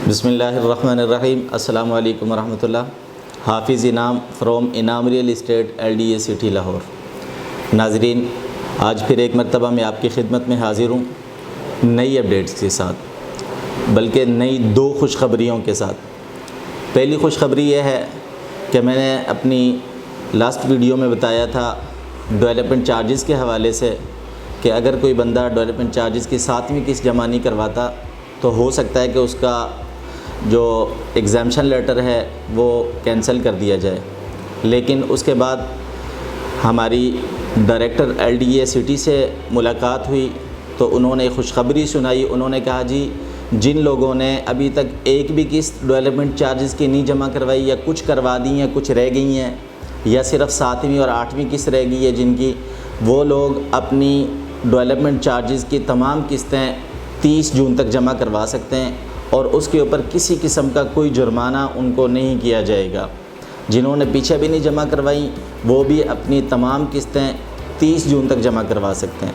بسم اللہ الرحمن الرحیم۔ السلام علیکم ورحمۃ اللہ۔ حافظ انعام فرام انعام real estate LDA city Lahore. ناظرین، آج پھر ایک مرتبہ میں آپ کی خدمت میں حاضر ہوں نئی اپڈیٹس کے ساتھ، بلکہ نئی دو خوشخبریوں کے ساتھ۔ پہلی خوشخبری یہ ہے کہ میں نے اپنی لاسٹ ویڈیو میں بتایا تھا ڈیولپمنٹ چارجز کے حوالے سے کہ اگر کوئی بندہ ڈیولپمنٹ چارجز کی 7ویں قسط جمع نہیں کرواتا تو ہو سکتا ہے کہ اس کا جو ایگزامشن لیٹر ہے وہ کینسل کر دیا جائے۔ لیکن اس کے بعد ہماری ڈائریکٹر LDA سٹی سے ملاقات ہوئی تو انہوں نے خوشخبری سنائی۔ انہوں نے کہا جی، جن لوگوں نے ابھی تک ایک بھی قسط ڈیولپمنٹ چارجز کی نہیں جمع کروائی، یا کچھ کروا دی ہیں کچھ رہ گئی ہیں، یا صرف 7ویں اور 8ویں قسط رہ گئی ہے جن کی، وہ لوگ اپنی ڈیولپمنٹ چارجز کی تمام قسطیں 30 جون تک جمع کروا سکتے ہیں، اور اس کے اوپر کسی قسم کا کوئی جرمانہ ان کو نہیں کیا جائے گا۔ جنہوں نے پیچھے بھی نہیں جمع کروائی وہ بھی اپنی تمام قسطیں 30 جون تک جمع کروا سکتے ہیں۔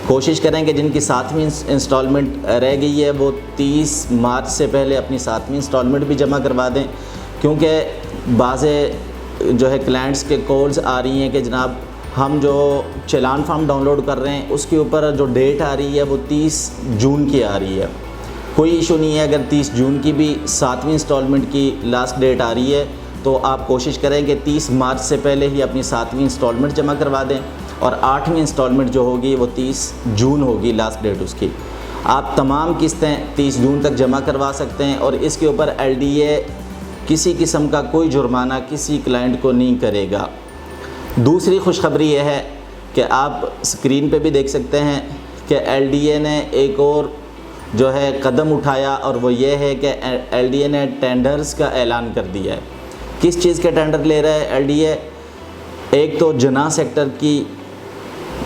کوشش کریں کہ جن کی 7ویں انسٹالمنٹ رہ گئی ہے وہ 30 مارچ سے پہلے اپنی 7ویں انسٹالمنٹ بھی جمع کروا دیں، کیونکہ بعض جو ہے کلائنٹس کے کالز آ رہی ہیں کہ جناب ہم جو چالان فارم ڈاؤن لوڈ کر رہے ہیں اس کے اوپر جو ڈیٹ آ رہی ہے وہ 30 جون کی آ رہی ہے۔ کوئی ایشو نہیں ہے، اگر 30 جون کی بھی 7ویں انسٹالمنٹ کی لاسٹ ڈیٹ آ رہی ہے تو آپ کوشش کریں کہ 30 مارچ سے پہلے ہی اپنی 7ویں انسٹالمنٹ جمع کروا دیں، اور 8ویں انسٹالمنٹ جو ہوگی وہ 30 جون ہوگی لاسٹ ڈیٹ اس کی۔ آپ تمام قسطیں 30 جون تک جمع کروا سکتے ہیں، اور اس کے اوپر LDA کسی قسم کا کوئی جرمانہ کسی کلائنٹ کو نہیں کرے گا۔ دوسری خوشخبری یہ ہے کہ آپ اسکرین پہ بھی دیکھ سکتے ہیں کہ LDA نے ایک اور جو ہے قدم اٹھایا، اور وہ یہ ہے کہ LDA نے ٹینڈرز کا اعلان کر دیا ہے۔ کس چیز کے ٹینڈر لے رہا ہے LDA؟ ایک تو جناح سیکٹر کی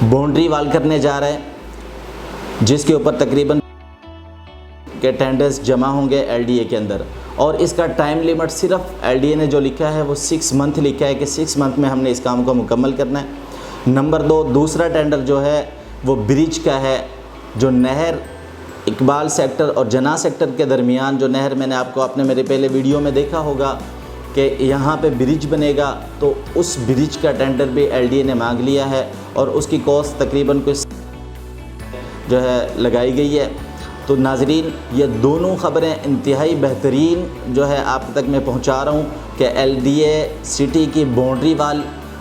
باؤنڈری وال کرنے جا رہا ہے، جس کے اوپر تقریباً کے ٹینڈرز جمع ہوں گے LDA کے اندر، اور اس کا ٹائم لیمٹ صرف LDA نے جو لکھا ہے وہ 6 منتھ لکھا ہے کہ 6 منتھ میں ہم نے اس کام کو مکمل کرنا ہے۔ نمبر 2، دوسرا ٹینڈر جو ہے وہ برج کا ہے، جو نہر اقبال سیکٹر اور جناح سیکٹر کے درمیان جو نہر، میں نے آپ کو میرے پہلے ویڈیو میں دیکھا ہوگا کہ یہاں پہ برج بنے گا، تو اس برج کا ٹینڈر بھی LDA نے مانگ لیا ہے، اور اس کی کاسٹ تقریباً کچھ جو ہے لگائی گئی ہے۔ تو ناظرین، یہ دونوں خبریں انتہائی بہترین جو ہے آپ تک میں پہنچا رہا ہوں کہ LDA سٹی کی باؤنڈری وال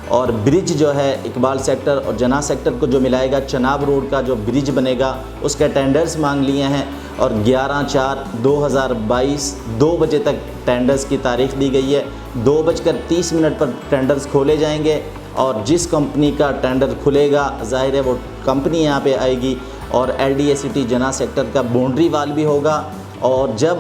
اور برج جو ہے اقبال سیکٹر اور جناح سیکٹر کو جو ملائے گا، چناب روڈ کا جو برج بنے گا اس کے ٹینڈرز مانگ لیے ہیں، اور 11/4/2022 2 بجے تک ٹینڈرز کی تاریخ دی گئی ہے۔ 2:30 پر ٹینڈرز کھولے جائیں گے، اور جس کمپنی کا ٹینڈر کھلے گا ظاہر ہے وہ کمپنی یہاں پہ آئے گی، اور LDA سٹی جناح سیکٹر کا باؤنڈری وال بھی ہوگا، اور جب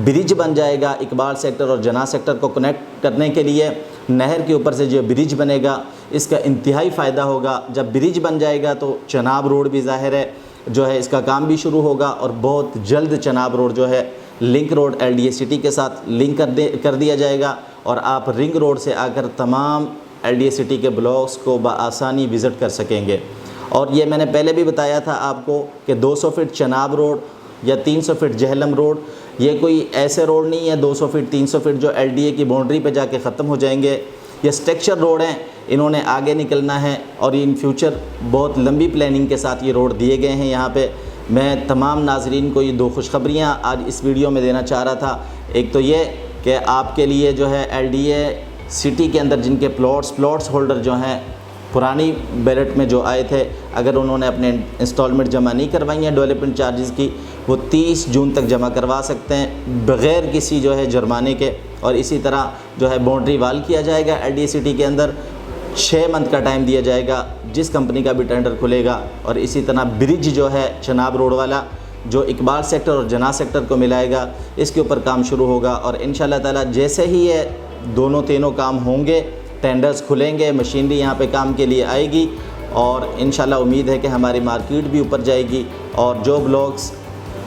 برج بن جائے گا اقبال سیکٹر اور جناح سیکٹر کو کنیکٹ کرنے کے لیے، نہر کے اوپر سے جو برج بنے گا اس کا انتہائی فائدہ ہوگا۔ جب برج بن جائے گا تو چناب روڈ بھی ظاہر ہے جو ہے اس کا کام بھی شروع ہوگا، اور بہت جلد چناب روڈ جو ہے لنک روڈ LDA سٹی کے ساتھ لنک کر دیا جائے گا، اور آپ رنگ روڈ سے آ کر تمام LDA سٹی کے بلاکس کو بآسانی وزٹ کر سکیں گے۔ اور یہ میں نے پہلے بھی بتایا تھا آپ کو کہ 200 فٹ چناب روڈ یا 300 فٹ جہلم روڈ، یہ کوئی ایسے روڈ نہیں ہے 200 فٹ 300 فٹ جو LDA کی باؤنڈری پہ جا کے ختم ہو جائیں گے۔ یہ اسٹرکچر روڈ ہیں، انہوں نے آگے نکلنا ہے، اور ان فیوچر بہت لمبی پلاننگ کے ساتھ یہ روڈ دیے گئے ہیں یہاں پہ۔ میں تمام ناظرین کو یہ 2 خوشخبریاں آج اس ویڈیو میں دینا چاہ رہا تھا۔ ایک تو یہ کہ آپ کے لیے جو ہے LDA سٹی کے اندر جن کے پلاٹس ہولڈر جو ہیں پرانی بیلٹ میں جو آئے تھے، اگر انہوں نے اپنے انسٹالمنٹ جمع نہیں کروائی ہیں ڈیولپمنٹ چارجز کی، وہ 30 جون تک جمع کروا سکتے ہیں بغیر کسی جو ہے جرمانے کے۔ اور اسی طرح جو ہے باؤنڈری وال کیا جائے گا LDA سٹی کے اندر، 6 منتھ کا ٹائم دیا جائے گا جس کمپنی کا بھی ٹینڈر کھلے گا۔ اور اسی طرح برج جو ہے چناب روڈ والا جو اقبال سیکٹر اور جناح سیکٹر کو ملائے گا، اس کے اوپر کام شروع ہوگا، اور انشاءاللہ تعالی جیسے ہی یہ تینوں کام ہوں گے، ٹینڈرز کھلیں گے، مشینری یہاں پہ کام کے لیے آئے گی، اور انشاءاللہ امید ہے کہ ہماری مارکیٹ بھی اوپر جائے گی، اور جو بلاکس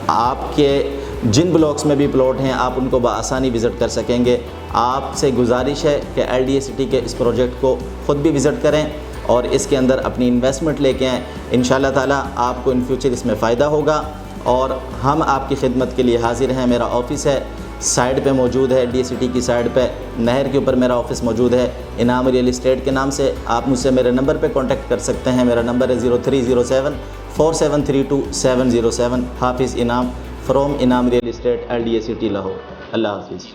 آپ کے جن بلاکس میں بھی پلاٹ ہیں آپ ان کو بآسانی وزٹ کر سکیں گے۔ آپ سے گزارش ہے کہ LDA سٹی کے اس پروجیکٹ کو خود بھی وزٹ کریں، اور اس کے اندر اپنی انویسٹمنٹ لے کے آئیں۔ انشاءاللہ تعالی آپ کو ان فیوچر اس میں فائدہ ہوگا، اور ہم آپ کی خدمت کے لیے حاضر ہیں۔ میرا آفس ہے سائڈ پہ موجود ہے، LDA کی سائڈ پہ نہر کے اوپر میرا آفس موجود ہے، انعام ریئل اسٹیٹ کے نام سے۔ آپ مجھ سے میرے نمبر پہ کانٹیکٹ کر سکتے ہیں، میرا نمبر ہے 03074732 707۔ حافظ انعام فرام انعام ریئل اسٹیٹ LDA لاہور۔ اللہ حافظ۔